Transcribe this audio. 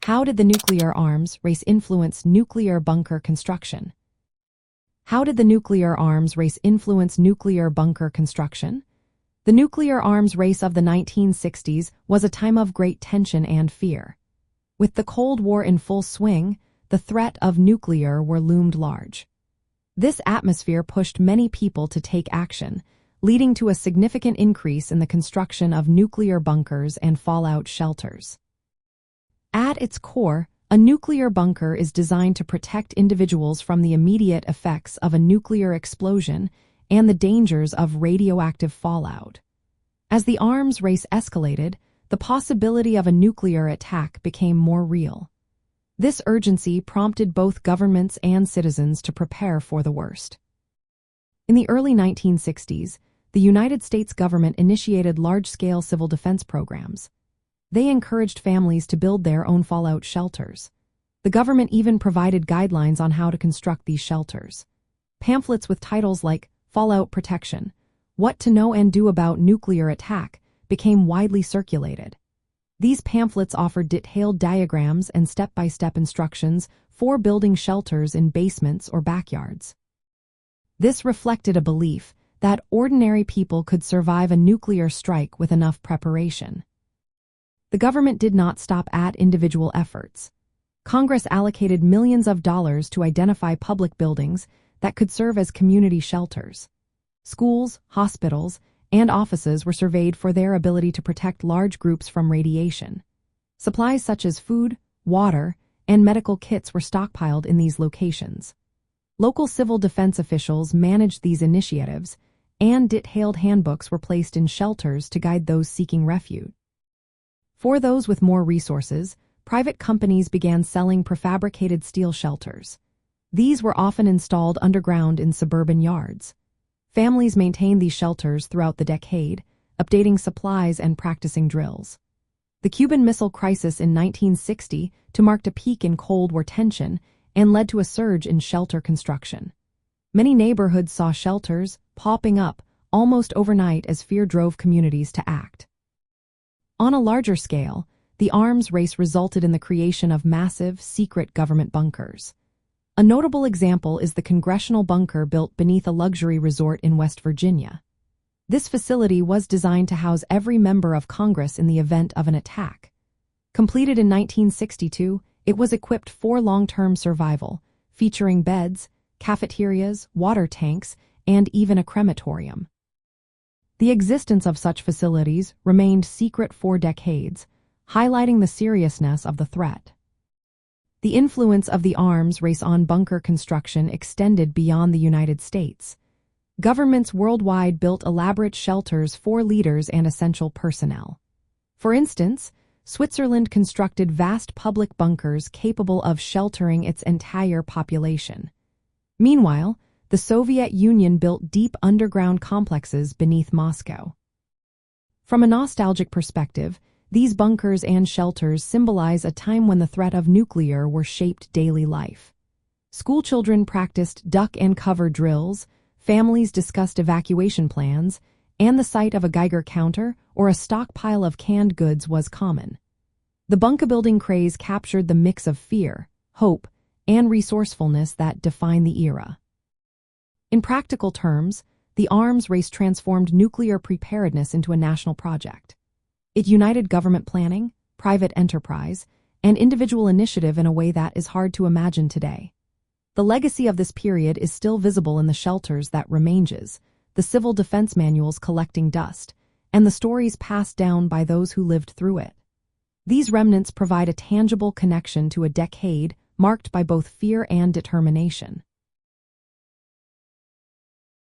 How did the nuclear arms race influence nuclear bunker construction? How did the nuclear arms race influence nuclear bunker construction? The nuclear arms race of the 1960s was a time of great tension and fear. With the Cold War in full swing, the threat of nuclear war loomed large. This atmosphere pushed many people to take action, leading to a significant increase in the construction of nuclear bunkers and fallout shelters. At its core, a nuclear bunker is designed to protect individuals from the immediate effects of a nuclear explosion and the dangers of radioactive fallout. As the arms race escalated, the possibility of a nuclear attack became more real. This urgency prompted both governments and citizens to prepare for the worst. In the early 1960s, the United States government initiated large-scale civil defense programs. They encouraged families to build their own fallout shelters. The government even provided guidelines on how to construct these shelters. Pamphlets with titles like Fallout Protection, What to Know and Do About Nuclear Attack became widely circulated. These pamphlets offered detailed diagrams and step-by-step instructions for building shelters in basements or backyards. This reflected a belief that ordinary people could survive a nuclear strike with enough preparation. The government did not stop at individual efforts. Congress allocated millions of dollars to identify public buildings that could serve as community shelters. Schools, hospitals, and offices were surveyed for their ability to protect large groups from radiation. Supplies such as food, water, and medical kits were stockpiled in these locations. Local civil defense officials managed these initiatives, and detailed handbooks were placed in shelters to guide those seeking refuge. For those with more resources, private companies began selling prefabricated steel shelters. These were often installed underground in suburban yards. Families maintained these shelters throughout the decade, updating supplies and practicing drills. The Cuban Missile Crisis in 1960 marked a peak in Cold War tension and led to a surge in shelter construction. Many neighborhoods saw shelters popping up almost overnight as fear drove communities to act. On a larger scale, the arms race resulted in the creation of massive, secret government bunkers. A notable example is the Congressional Bunker built beneath a luxury resort in West Virginia. This facility was designed to house every member of Congress in the event of an attack. Completed in 1962, it was equipped for long-term survival, featuring beds, cafeterias, water tanks, and even a crematorium. The existence of such facilities remained secret for decades, highlighting the seriousness of the threat. The influence of the arms race on bunker construction extended beyond the United States. Governments worldwide built elaborate shelters for leaders and essential personnel. For instance, Switzerland constructed vast public bunkers capable of sheltering its entire population. Meanwhile, the Soviet Union built deep underground complexes beneath Moscow. From a nostalgic perspective, these bunkers and shelters symbolize a time when the threat of nuclear war shaped daily life. Schoolchildren practiced duck and cover drills, families discussed evacuation plans, and the sight of a Geiger counter or a stockpile of canned goods was common. The bunker building craze captured the mix of fear, hope, and resourcefulness that defined the era. In practical terms, the arms race transformed nuclear preparedness into a national project. It united government planning, private enterprise, and individual initiative in a way that is hard to imagine today. The legacy of this period is still visible in the shelters that remain, the civil defense manuals collecting dust, and the stories passed down by those who lived through it. These remnants provide a tangible connection to a decade marked by both fear and determination.